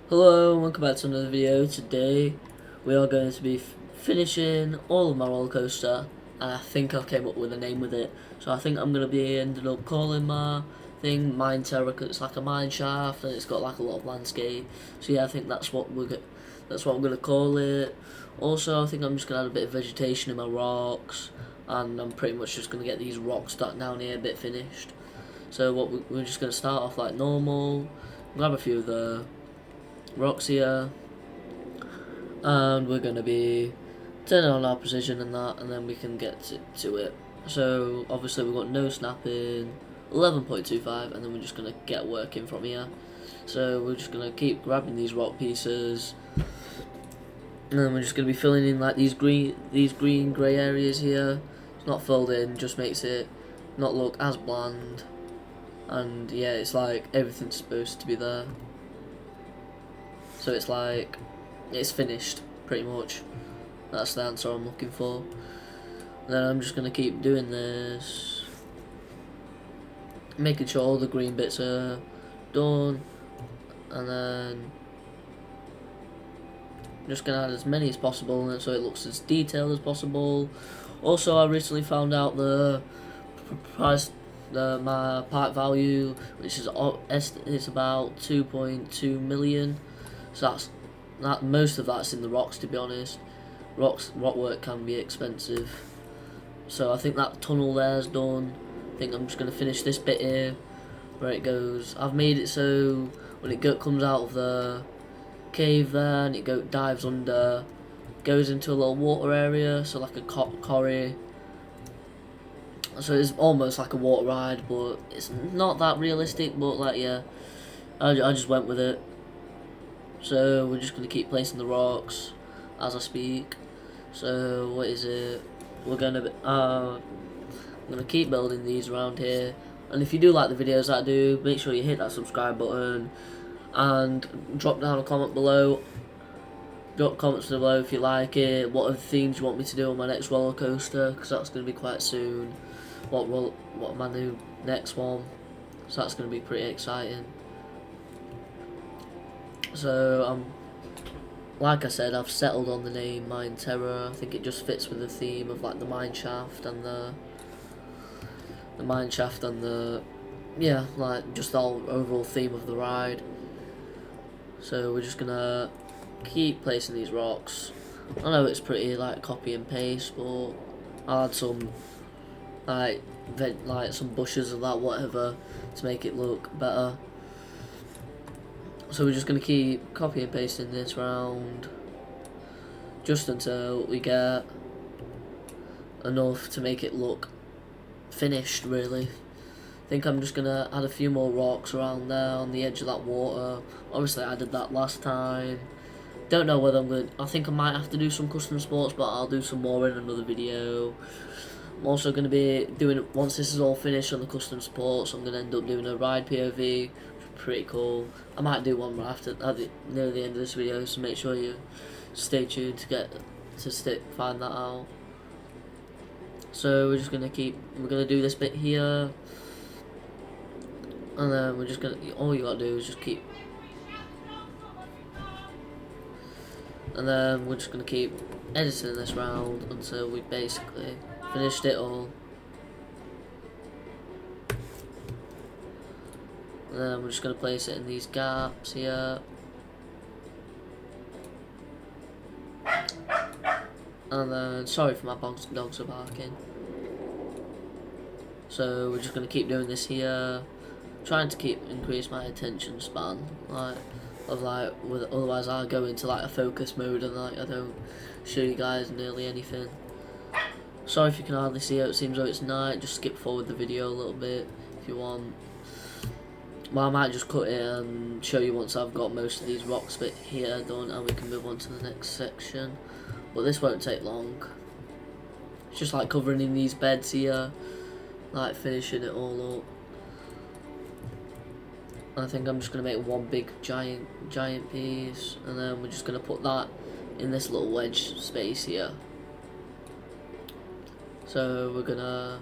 Hello and welcome back to another video. Today we are going to be finishing all of my roller coaster, and I think I came up with a name with it. So I think I'm going to be ended up calling my thing Mineterra because it's like a mine shaft and it's got like a lot of landscape. So yeah, I think that's what I'm going to call it. Also, I think I'm just going to add a bit of vegetation in my rocks, and I'm pretty much just going to get these rocks down here a bit finished. So we're just going to start off like normal, grab a few of the rocks here, and we're going to be turning on our precision and that, and then we can get to it. So obviously we've got no snapping, 11.25, and then we're just going to get working from here. So we're just going to keep grabbing these rock pieces, and then we're just going to be filling in like these green grey areas here. It's not filled in, just makes it not look as bland, and yeah, it's like everything's supposed to be there. So it's like, it's finished, pretty much. That's the answer I'm looking for. And then I'm just going to keep doing this, making sure all the green bits are done, and then I'm just going to add as many as possible, and so it looks as detailed as possible. Also, I recently found out the price, my part value, which is it's about 2.2 million. So that most of that's in the rocks, to be honest. Rockwork can be expensive. So I think that tunnel there's done. I think I'm just going to finish this bit here where it goes. I've made it so when it comes out of the cave there and it dives under, goes into a little water area, so like a quarry. So it's almost like a water ride, but it's not that realistic. But like, yeah, I just went with it. So we're just going to keep placing the rocks as I speak. So what is it? I'm gonna keep building these around here. And if you do like the videos that I do, make sure you hit that subscribe button and drop down a comment below. Drop comments below if you like it. What are the themes you want me to do on my next roller coaster? Because that's going to be quite soon. What my new next one? So that's going to be pretty exciting. So like I said, I've settled on the name Mineterra. I think it just fits with the theme of like the mine shaft and the yeah, like just the overall theme of the ride. So we're just gonna keep placing these rocks. I know it's pretty like copy and paste, but I'll add some like some bushes or that whatever to make it look better. So we're just going to keep copy and pasting this round just until we get enough to make it look finished, really. I think I'm just going to add a few more rocks around there on the edge of that water. Obviously I did that last time. Don't know whether I'm going to, I think I might have to do some custom sports, but I'll do some more in another video. I'm also going to be doing, once this is all finished on the custom sports, I'm going to end up doing a ride POV. Pretty cool. I might do one right near the end of this video, so make sure you stay tuned to find that out. So we're gonna do this bit here, and then we're just gonna, all you gotta do is just keep, and then we're just gonna keep editing this round until we basically finished it all. And then we're just going to place it in these gaps here. And then, sorry for my dogs are barking. So we're just going to keep doing this here. Trying to increase my attention span. Otherwise I'll go into like a focus mode and like I don't show you guys nearly anything. Sorry if you can hardly see it, it seems like it's night. Just skip forward the video a little bit if you want. Well, I might just cut it and show you once I've got most of these rocks bit here done, and we can move on to the next section. But this won't take long. It's just like covering in these beds here, like finishing it all up. And I think I'm just going to make one big giant piece, and then we're just going to put that in this little wedge space here. So we're going to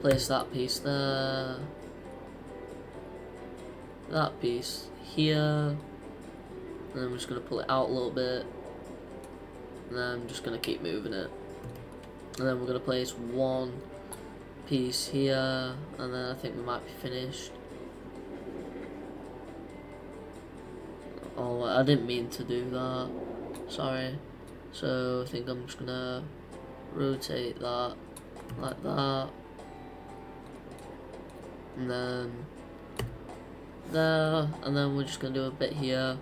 place that piece there. That piece here, and then I'm just going to pull it out a little bit, and then I'm just going to keep moving it, and then we're going to place one piece here, and then I think we might be finished. Oh, I didn't mean to do that, sorry. So I think I'm just going to rotate that like that, and then there, and then we're just going to do a bit here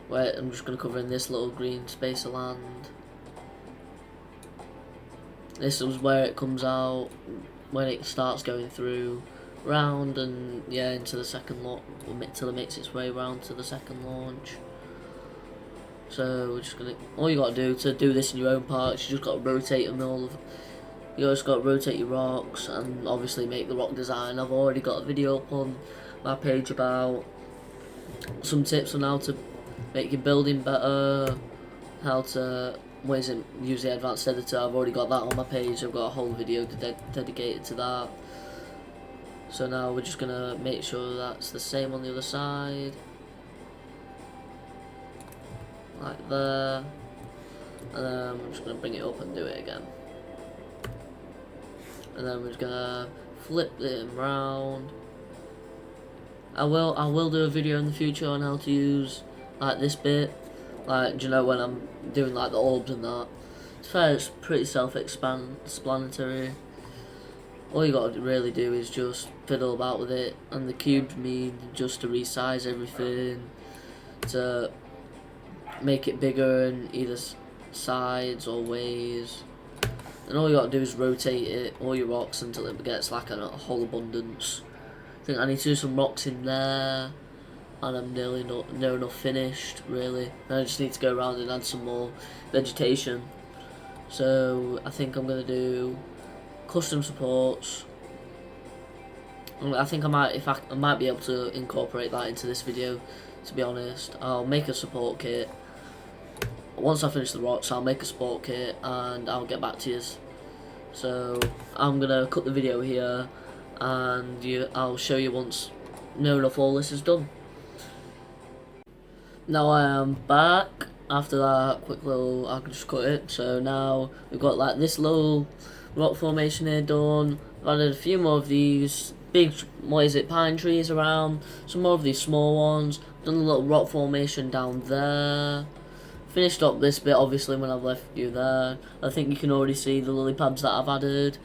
where I'm just going to cover in this little green space of land. This is where it comes out when it starts going through round, and yeah, into the second launch, till it makes its way round to the second launch. So we're just gonna, all you gotta do to do this in your own parks, you just gotta rotate them all. You just gotta rotate your rocks and obviously make the rock design. I've already got a video up on my page about some tips on how to make your building better, how to use the advanced editor. I've already got that on my page. I've got a whole video dedicated to that. So now we're just gonna make sure that's the same on the other side, like there, and then I'm just gonna bring it up and do it again, and then we're just gonna flip it around. I will do a video in the future on how to use like this bit, like, you know, when I'm doing like the orbs and that. To be fair, it's pretty self-explanatory. All you got to really do is just fiddle about with it, and the cubes mean just to resize everything, to make it bigger in either sides or ways. And all you got to do is rotate it, all your rocks, until it gets like a whole abundance. I think I need to do some rocks in there, and I'm nearly near enough finished, really. And I just need to go around and add some more vegetation. So I think I'm going to do custom supports. I think I might be able to incorporate that into this video, to be honest. I'll make a support kit. Once I finish the rocks, I'll make a support kit and I'll get back to you. So I'm going to cut the video here, and I'll show you once near enough all this is done. Now I am back after that quick little, I can just cut it. So now we've got like this little rock formation here done. I've added a few more of these big, pine trees around, some more of these small ones, done a little rock formation down there. Finished up this bit obviously when I've left you there. I think you can already see the lily pads that I've added.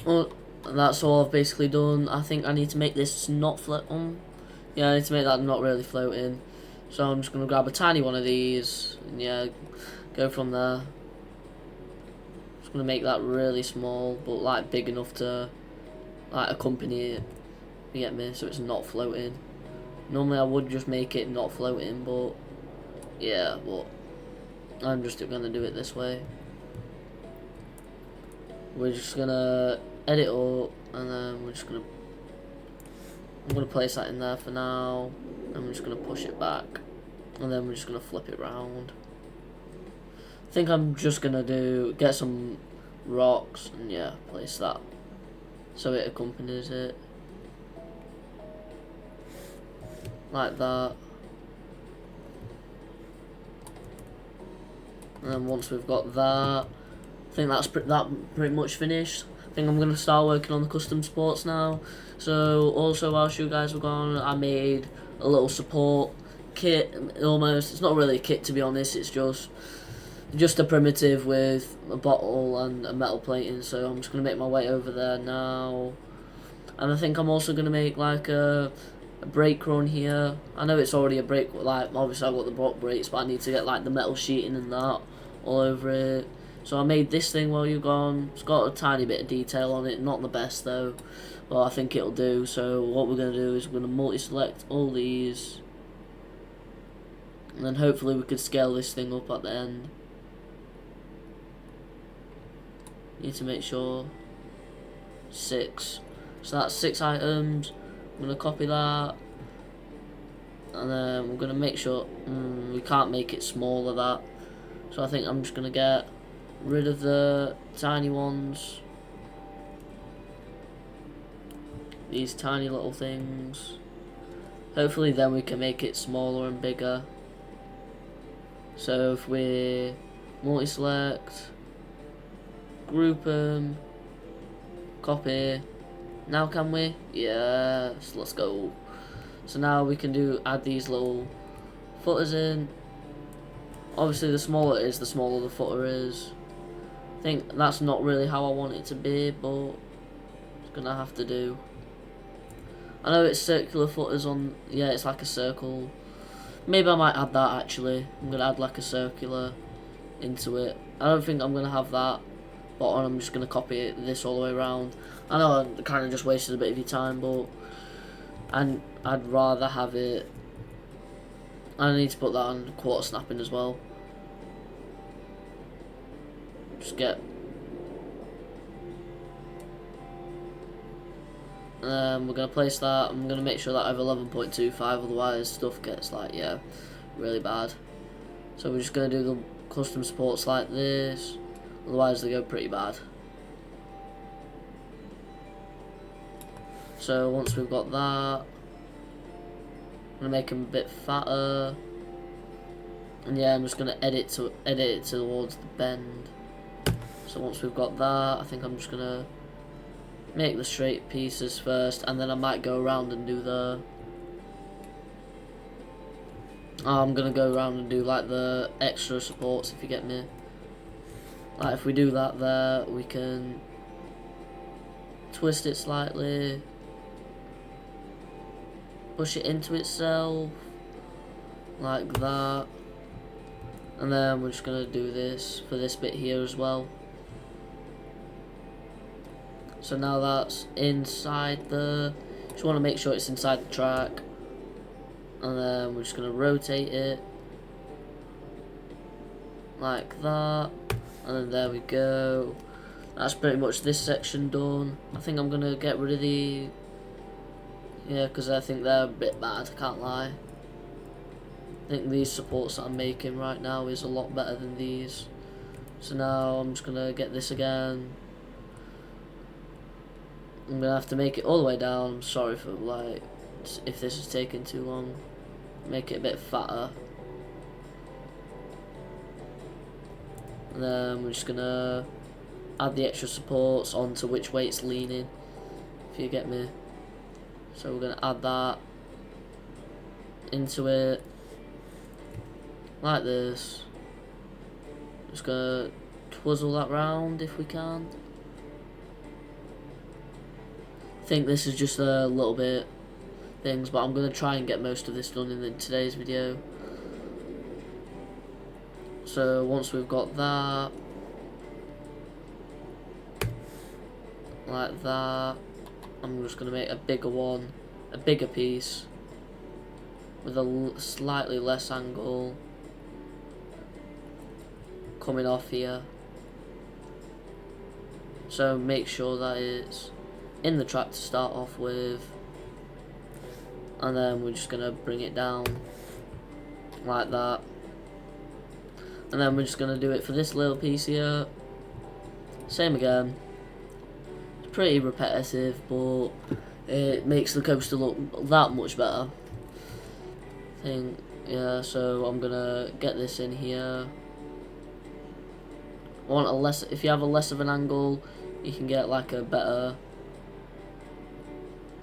Well, that's all I've basically done. I think I need to make this not floating. Yeah, I need to make that not really floating. So I'm just going to grab a tiny one of these, and yeah, go from there. Just going to make that really small, but like big enough to like accompany it, you get me, so it's not floating. Normally I would just make it not floating, but yeah, but I'm just going to do it this way. We're just going to edit up, and then we're just going to, I'm going to place that in there for now, and we're just going to push it back, and then we're just going to flip it round. I think I'm just going to get some rocks, and yeah, place that so it accompanies it like that. And then once we've got that, I think that's pretty much finished. I think I'm going to start working on the custom sports now. So also, whilst you guys were gone, I made a little support kit. Almost, it's not really a kit to be honest, it's just a primitive with a bottle and a metal plating. So I'm just going to make my way over there now. And I think I'm also going to make like a brake run here. I know it's already a brake, like obviously I've got the block brakes, but I need to get like the metal sheeting and that all over it. So I made this thing while you're gone. It's got a tiny bit of detail on it, not the best though, but I think it'll do. So what we're going to do is we're going to multi-select all these, and then hopefully we could scale this thing up at the end. Need to make sure 6. So that's 6 items. I'm going to copy that, and then we're going to make sure we can't make it smaller that. So I think I'm just going to get rid of the tiny ones, these tiny little things. Hopefully then we can make it smaller and bigger. So if we multi-select, group them, copy. Now can we? Yes, let's go. So now we can add these little footers in. Obviously the smaller it is, the smaller the footer is. I think that's not really how I want it to be, but it's gonna have to do. I know it's circular footers on, yeah, it's like a circle. Maybe I might add that actually. I'm gonna add like a circular into it. I don't think I'm gonna have that, but I'm just gonna copy this all the way around. I know I kind of just wasted a bit of your time, but I'd rather have it. I need to put that on quarter snapping as well. Just get. We're gonna place that. I'm gonna make sure that I have 11.25, otherwise stuff gets like, yeah, really bad. So we're just gonna do the custom supports like this, otherwise they go pretty bad. So once we've got that, I'm gonna make them a bit fatter, and yeah, I'm just gonna edit it towards the bend. So once we've got that, I think I'm just gonna make the straight pieces first, and then I might go around and do I'm gonna go around and do like the extra supports, if you get me. Like if we do that there, we can twist it slightly, push it into itself, like that. And then we're just gonna do this for this bit here as well. So now that's inside just want to make sure it's inside the track. And then we're just going to rotate it. Like that. And then there we go. That's pretty much this section done. I think I'm going to get rid of the... Yeah, because I think they're a bit bad, I can't lie. I think these supports that I'm making right now is a lot better than these. So now I'm just going to get this again. I'm gonna have to make it all the way down. I'm sorry for like if this is taking too long. Make it a bit fatter. And then we're just gonna add the extra supports onto which way it's leaning, if you get me. So we're gonna add that into it like this. Just gonna twizzle that round if we can. I think this is just a little bit things, but I'm going to try and get most of this done in today's video. So once we've got that, like that, I'm just going to make a bigger one, a bigger piece, with a slightly less angle coming off here. So make sure that it's in the track to start off with, and then we're just gonna bring it down like that, and then we're just gonna do it for this little piece here. Same again. It's pretty repetitive, but it makes the coaster look that much better. I think, yeah. So I'm gonna get this in here. I want a less. If you have a less of an angle, you can get like a better.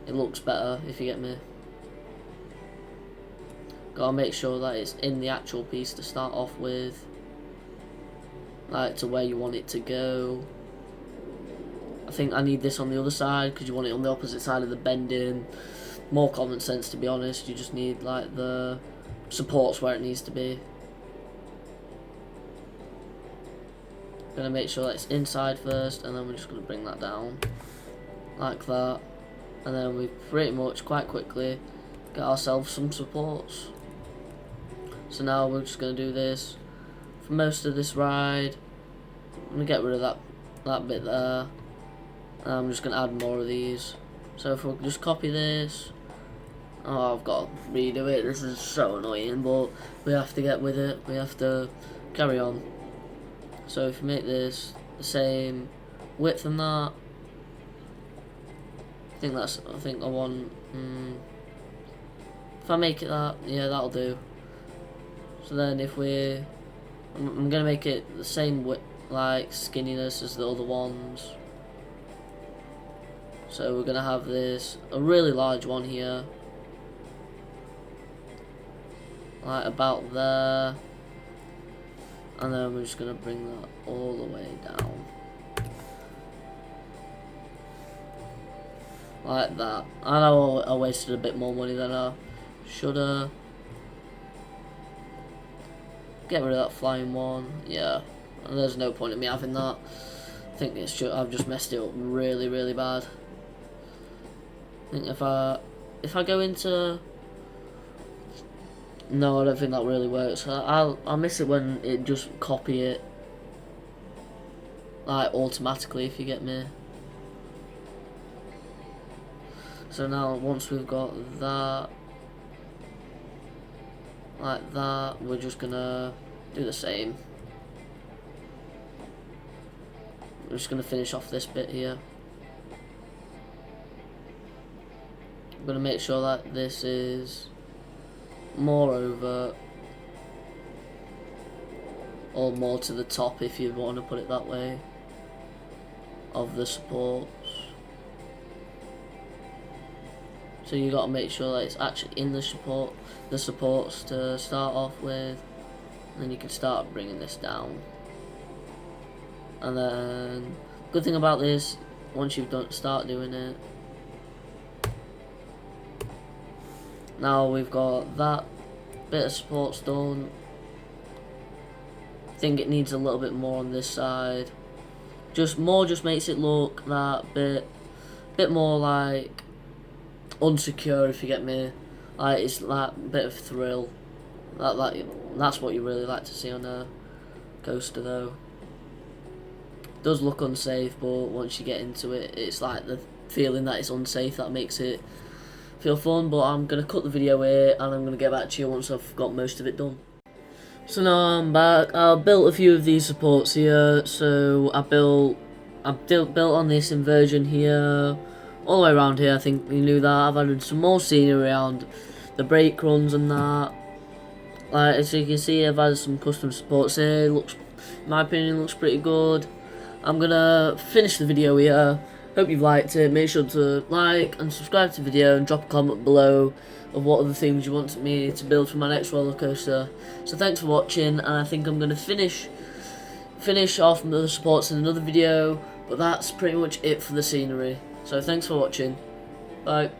It looks better, if you get me. Gotta make sure that it's in the actual piece to start off with, like to where you want it to go. I think I need this on the other side because you want it on the opposite side of the bending. More common sense, to be honest. You just need like the supports where it needs to be. Gonna make sure that it's inside first, and then we're just gonna bring that down like that. And then we pretty much quite quickly get ourselves some supports. So now we're just going to do this for most of this ride. I'm going to get rid of that bit there. And I'm just going to add more of these. So if we just copy this. Oh, I've got to redo it. This is so annoying, but we have to get with it. We have to carry on. So if we make this the same width and that. I think I want If I make it that, yeah, that'll do. So then if I'm gonna make it the same like skinniness as the other ones. So we're gonna have a really large one here, like about there, and then we're just gonna bring that all the way down, like that. I know I wasted a bit more money than I should have. Get rid of that flying one, yeah. And there's no point in me having that. I think I've just messed it up really, really bad. I think if I go into, no, I don't think that really works. I'll miss it when it just copy it like automatically, if you get me. So now once we've got that like that, we're just gonna do the same. We're just gonna finish off this bit here. I'm gonna make sure that this is more over, or more to the top, if you want to put it that way, of the supports. So you got to make sure that it's actually in the supports to start off with, and then you can start bringing this down. And then good thing about this, once you've start doing it, now we've got that bit of supports done. I think it needs a little bit more on this side. Just makes it look that bit more like unsecure, if you get me. Like, it's that bit of thrill. That's what you really like to see on a coaster, though. It does look unsafe, but once you get into it, it's like the feeling that it's unsafe that makes it feel fun. But I'm gonna cut the video here, and I'm gonna get back to you once I've got most of it done. So now I'm back. I've built a few of these supports here. So I've built on this inversion here, all the way around here. I think you knew that. I've added some more scenery around the brake runs and that. Like, as you can see, I've added some custom supports here. Looks, in my opinion, looks pretty good. I'm gonna finish the video here. Hope you've liked it. Make sure to like and subscribe to the video, and drop a comment below of what other themes you want me to build for my next roller coaster. So thanks for watching, and I think I'm gonna finish off the supports in another video. But that's pretty much it for the scenery. So thanks for watching. Bye.